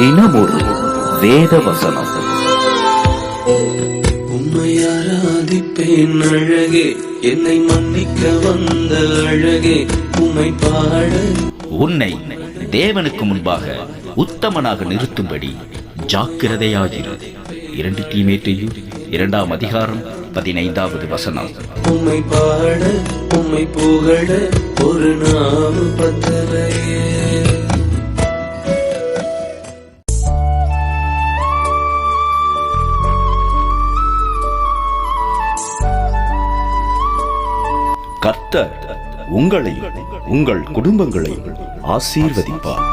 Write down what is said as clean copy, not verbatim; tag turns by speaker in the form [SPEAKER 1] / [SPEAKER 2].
[SPEAKER 1] தினமொரு வேத வசனம்.
[SPEAKER 2] உம்மை ஆராதிப்பேன் அழகே, என்னை மன்னிக்க வந்த அழகே, உம்மை பாட.
[SPEAKER 1] உன்னை தேவனுக்கு முன்பாக உத்தமனாக நிறுத்தும்படி ஜாக்கிரதையாயிரு. 2 தீமோத்தேயு 2ஆம் அதிகாரம் 15வது வசனம்.
[SPEAKER 2] உம்மை பாட உம்மை புகழ ஒரு நாவு பத்தலையே.
[SPEAKER 3] கர்த்தர் உங்களையும் உங்கள் குடும்பங்களையும் ஆசீர்வதிப்பார்.